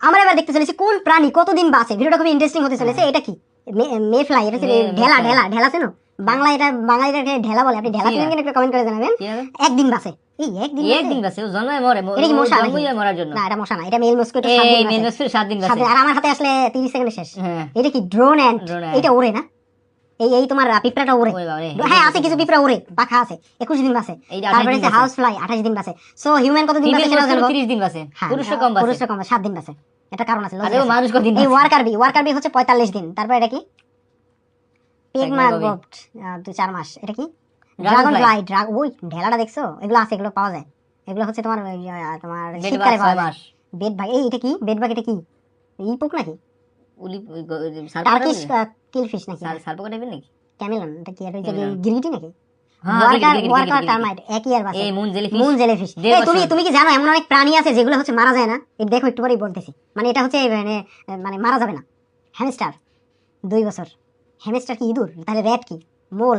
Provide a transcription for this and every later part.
আমরা এবার দেখতে চলেছি কোন প্রাণী কতদিন বাঁচে। ভিডিওটা খুবই ইন্টারেস্টিং হতে চলেছে। এটা কি মে ফ্লাই, এটা হচ্ছে ঢেলা। ঢেলা ঢেলা আছে না বাংলা এটাকে ঢেলা বলে। আপনি ঢেলা চিনেন কিনা একটু কমেন্ট করে জানাবেন। একদিন বাঁচে, এই একদিন বাঁচে, ও জন্মে মরে। এটা কি মশা? জন্মই মরার জন্য না, এটা মশা না, এটা মেল মস্কিটো। 7 দিন বাঁচে। আর আমার হাতে আসলে 30 সেকেন্ডে শেষ। এটা কি ড্রোন অ্যান্ট? এটা ওড়ে না? এই তোমার পিঁপড়াটা ওড়ে। হ্যাঁ আছে কিছু পিঁপড়া ওড়ে, পাখা আছে। 21 দিন বাঁচে। তারপরে আছে হাউস ফ্লাই, 28 দিন বাঁচে। সো হিউম্যান কত দিন বাঁচে সেটা জানবো। 30 দিন বাঁচে। পুরুষরা কম বাঁচে। 7 দিন বাঁচে। এটা কারণ আছে। আরে মানুষ কত দিন? এই ওয়ার্কার বি হচ্ছে 45 দিন। তারপর এটা কি পিগমা গোট 2-4 মাস। এটা কি ড্রাগন ফ্লাই। ওই ঢেলাটা দেখছো? এগুলো আছে, এগুলো পাওয়া যায়। এগুলো হচ্ছে তোমার শীতকালে পাওয়া যায়। Bed bug. এই এটা কি বেড বাগ? এটা কি এই পোক নাকি? টার্কিশ কিলফিশ নাকি? সালপোকা টাইপের নাকি? ক্যামেলন। এটা কি? এটা গিরগিটি নাকি? ওয়ার্কার টার্মাইট একই আর বাসে। এই মুন জেলিফিশ। তুমি কি জানো এমন অনেক প্রাণী আছে যেগুলো হচ্ছে মারা যায় না? এই দেখো একটু পরেই বলতেছি। মানে এটা হচ্ছে মানে মারা যাবে না। হ্যামস্টার 2 বছর। হ্যামস্টার কি ইঁদুর? তাহলে র্যাট কি? মোল,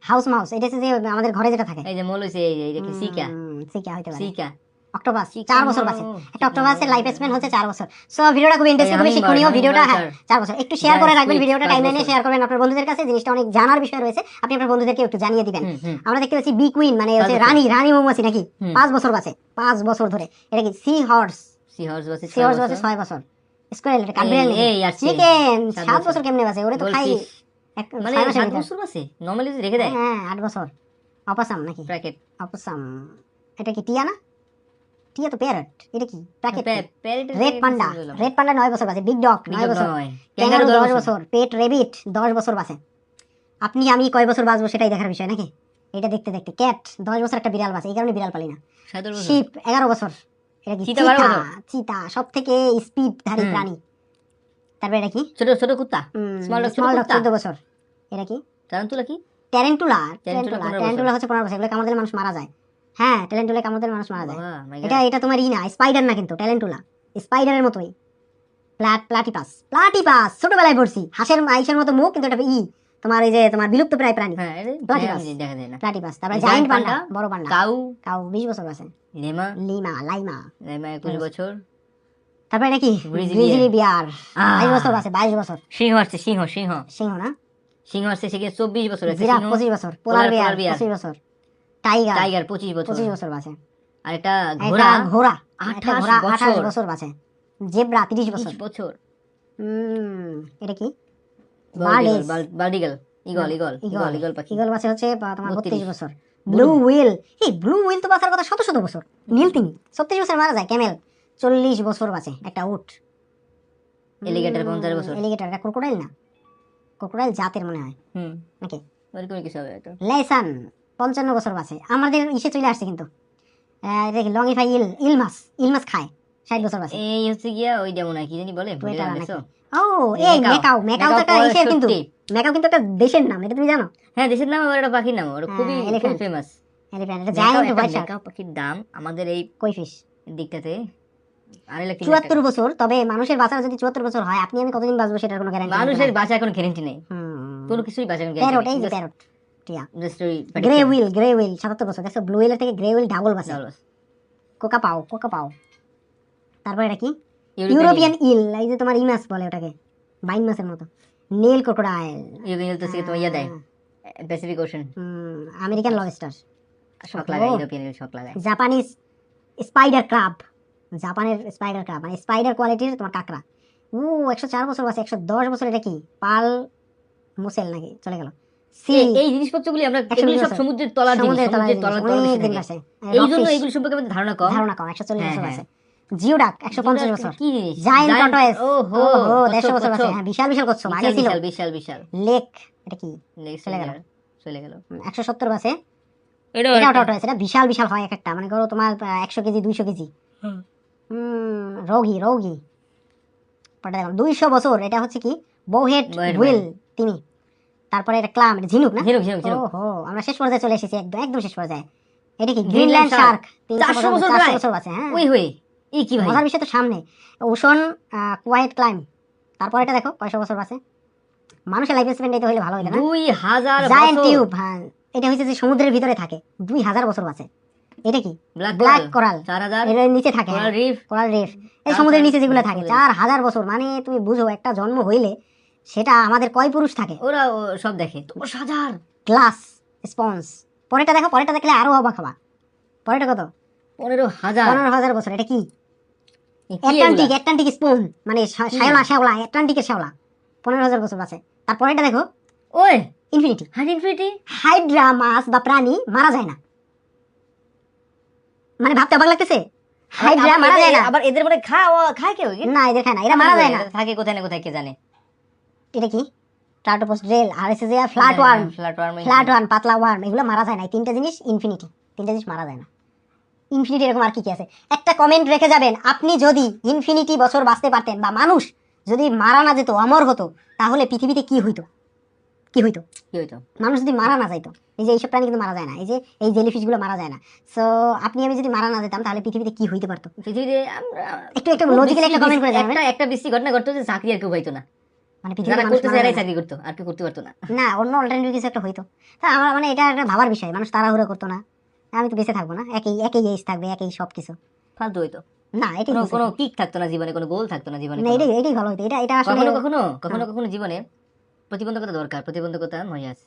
হাউস মাউস। এটা হচ্ছে যে আমাদের ঘরে যেটা থাকে। এই যে মোল হইছে, এই যে কি সিকা হইতে পারে। সিকা। অক্টোপাস 4 বছর বাঁচে। একটা অক্টোপাসের লাইফ স্প্যান হচ্ছে 4 বছর। সো ভিডিওটা খুব ইন্টারেস্টিং, খুবই শিক্ষণীয় ভিডিওটা। হ্যাঁ 4 বছর। একটু শেয়ার করে রাখবেন ভিডিওটা, টাইমলাইনে শেয়ার করবেন আপনার বন্ধুদের কাছে। জিনিসটা অনেক জানার বিষয় রয়েছে, আপনি আপনার বন্ধুদেরকে একটু জানিয়ে দিবেন। আমরা দেখতে পাচ্ছি বি কুইন, মানে হচ্ছে রানী মৌমাছি নাকি? 5 বছর বাঁচে, 5 বছর ধরে। এটা কি সি হর্স বাঁচে 6 বছর। স্কোয়ারেল, এটা কাঠবিড়াল নাকি? চিকেন 7 বছর কেমনে বাঁচে? ওরে তো খাই মানে 7 বছর বাঁচে নরমালি রেখে দেয়। হ্যাঁ 8 বছর। অপাসাম নাকি? প্যাকেট অপাসাম। এটা কি টিয়া না? টিয়া তো প্যারট। এটা কি প্যাকেট? রেড পান্ডা 9 বছর বাঁচে। বিগ ডগ 9 বছর। ক্যাঙ্গারু 10 বছর। পেট রেবিট 10 বছর বাঁচে। আপনি আমি কয় বছর বাঁচবো সেটাই দেখার বিষয় নাকি? এটা দেখতে দেখতে ক্যাট 10 বছর। একটা বিড়াল বাঁচে, এই কারণে বিড়াল পালি না। শিপ 11 বছর। এটা কি চিতা সব থেকে স্পিডধারী প্রাণী। তারপর এটা কি ছোট কুত্তা স্মল ডগ 14 বছর। এটা কি ট্যারেন্টুলা হচ্ছে 15 বছর। এগুলো কামড় দিলে মানুষ মারা যায়। হ্যাঁ ট্যারেন্টুলা কামড় দিলে মানুষ মারা যায়। এটা তোমার না স্পাইডার না, কিন্তু ট্যারেন্টুলা স্পাইডারের মতোই। প্লাটিপাস ছোটবেলায় পড়ছি। হাঁসের আইসের মতো মুখ, কিন্তু এটা তোমার এই যে তোমার বিলুপ্ত প্রায় প্রাণী। প্লাটিপাস। তারপরে জায়ান্ট পান্ডা, বড় পান্ডা। কাউ 20 বছর আছে। লাইমা 21 বছর। তারপরে এটা কি গ্রিজলি বিয়ার 22 বছর আছে। 22 বছর। সিংহ না? সিংহ আছে সে 24 বছর আছে। জিরাফ 25 বছর। পোলার বিয়ার 25 বছর। টাইগার 25 বছর বাঁচে। আর এটা ঘোড়া 28 বছর বাঁচে। জেব্রা 30 বছর। এটা কি বার্ডিগল ইগল পাখি। ইগল বাঁচে হচ্ছে তোমার 32 বছর। ব্লু হুইল তো বাঁচার কথা শত বছর। নীল তিমি 36 বছর মারা যায়। ক্যামেল 40 বছর বাঁচে। একটা উট। এলিগেটর 50 বছর। এলিগেটর এটা ক্রোকোডাইল না? ক্রোকোডাইল জাতের মনে হয় নাকি? এরকম কিছু হবে এটা। লেসান 55 বছর বাঁচে। আমাদের ইসে চলে আসছে কিন্তু। এটা কি লংইফাই ইল মাছ খায় 60 বছর বাঁচে। এই হচ্ছে গিয়া ওই যেমন কি জানি বলে ভুলে গেছো। ও এই মেকাও তো একটা ইসের, কিন্তু মেকাও কিন্তু একটা দেশের নাম। এটা তুমি জানো? হ্যাঁ দেশের নাম, আর একটা পাখির নাম। ওটা খুবই ফেমাস। এলিফ্যান্ট। এটা জায়ান্ট হোয়াইট শার্ক। মেকাও পাখির দাম আমাদের এই কইফিশ দিকটাতে 74 বছর। তবে মানুষের বাঁচা যদি 74 বছর হয়, আপনি আমি কতদিন বাঁচবো সেটার কোনো গ্যারান্টি নেই। মানুষের বাঁচা কোনো গ্যারান্টি নেই। কোনো কিছুই বাঁচা কোনো গ্যারান্টি নেই। প্যারট, এই যে প্যারট টিয়া। গ্রে হুইল 77 বছর। দেখো ব্লু হুইলের থেকে গ্রে হুইল ডাবল বাঁচে। কোকা পাও। তারপর এটা কি ইউরোপিয়ান ইল, এই যে তোমার ইমাস বলে ওটাকে, বাইন মাছের মতো। নীল ক্রোকোডাইল। ইউরোপিয়ান তো সে তো ইয়া দেয় প্যাসিফিক ওশান। আমেরিকান লবস্টার শক লাগায়। ইউরোপিয়ান ইল শক লাগায়। Japanese spider crab. জাপানের স্পাইডার ক্রাব মানে স্পাইডার কোয়ালিটির তোমার কাঁকড়া। 104 বছর বাঁচে। 110 বছর। এটা কি পাল মুসেল নাকি? চলে গেল। এই জিনিসপত্রগুলি আমরা এগুলি সব সমুদ্রের তলার জিনিস। সমুদ্রের তলার দিন বাঁচে। এইজন্য এগুলি সম্পর্কে আমাদের ধারণা কম। 140 বছর বাঁচে। জিওডাক 150 বছর। কি জিনিস? Giant tortoise. ওহো 150 বছর বাঁচে। হ্যাঁ বিশাল কচ্ছপ আগে ছিল। বিশাল লেক। এটা কি? চলে গেল। 170 বাঁচে। এটা টর্টয়েস। এটা বিশাল হয় একটা, মানে ধরো তোমার 100 কেজি 200 কেজি। রোগী পড়া দেখলাম 200 বছর। এটা হচ্ছে কি বোহেড হুইল তিনি। তারপরে এটা ক্লাম, এটা ঝিনুক না? ঝিনুক। ওহো আমরা শেষ পর্যায়ে চলে এসেছি, একদম শেষ পর্যায়ে। এটা কি গ্রিনল্যান্ড শার্ক 400 বছর বাঁচে। হ্যাঁ ওই এই কি ভাই মজার বিষয় তো সামনে। Ocean quite climb. তারপরে এটা দেখো 500 বছর বাঁচে। মানুষের লাইফ স্প্যান এটা হলে ভালো হতো না? 2000 বছর। Giant tube. হ্যাঁ এটা হচ্ছে যে সমুদ্রের ভিতরে থাকে। 2000 বছর বাঁচে। এটা কি ব্ল্যাক ব্ল্যাক কোরাল 4000 এর নিচে থাকে কোরাল রিফ কোরাল রিফ এই সমুদ্রের নিচে যেগুলো থাকে 4000 বছর মানে তুমি বুঝো একটা জন্ম হইলে সেটা আমাদের কয় পুরুষ থাকে ওরা সব দেখে 10,000 গ্লাস স্পঞ্জ পরেরটা দেখো পরেরটা দেখলে আরো অবাক হবা পরেরটা কত 15,000 15,000 বছর এটা কি অ্যাটলান্টিক স্পোন মানে শ্যাওলা অ্যাটলান্টিকের শ্যাওলা 15,000 বছর আছে তারপরেটা দেখো ওই ইনফিনিটি ইনফিনিটি হাইড্রা মাছ বা প্রাণী মারা যায় না মানে ভাবতে অবাক লাগতেছে হাইড্রা মারা যায় না আবার এদের মানে খায় কেউ না এদের খায় না এরা মারা যায় না থাকে কোথায় না কোথায় কে জানে এটা কি ট্রাটোপস ড্রেল আর এসে যে ফ্ল্যাট ওয়ার্ম পাতলা ওয়ার্ম এগুলো মারা যায় না এই তিনটা জিনিস ইনফিনিটি তিনটা জিনিস মারা যায় না ইনফিনিটি এরকম আর কি কি আছে একটা কমেন্ট রেখে যাবেন আপনি যদি ইনফিনিটি বছর বাঁচতে পারতেন বা মানুষ যদি মারা না যেত অমর হতো তাহলে পৃথিবীতে কি হইতো কি হইতো মানুষ যদি মারা না যাইতো এই যে এইসব প্রাণী কিন্তু মারা যায় না এই যে এই জেলিফিশ গুলো মারা যায় না সো আপনি আমি যদি মারা না যেতাম তাহলে পৃথিবীতে কি হইতে পারতো পৃথিবীতে আমরা একটু লজিক্যালি একটা কমেন্ট করে জানাবেন একটা বিশ্রী ঘটনা ঘটতো যে চাকরি আর কেউ হইতো না মানে যারা করতেছে এরাই চাকরি করতো আর কেউ করতে পারতো না না অন্য অল্টারনেটিভ কিছু একটা হইতো তা আমার মানে এটা একটা ভাবার বিষয় মানুষ তাড়াহুড়ো করতো না আমি তো বেঁচে থাকবো না একই এজ থাকবে একই সব কিছু ফালতু হইতো না এটাই কোনো কিক থাকতো না জীবনে কোনো গোল থাকতো না জীবনে না এটাই ভালো হইতো এটা আসলে কখনো কখনো জীবনে প্রতিবন্ধকতা দরকার প্রতিবন্ধকতা মজা আছে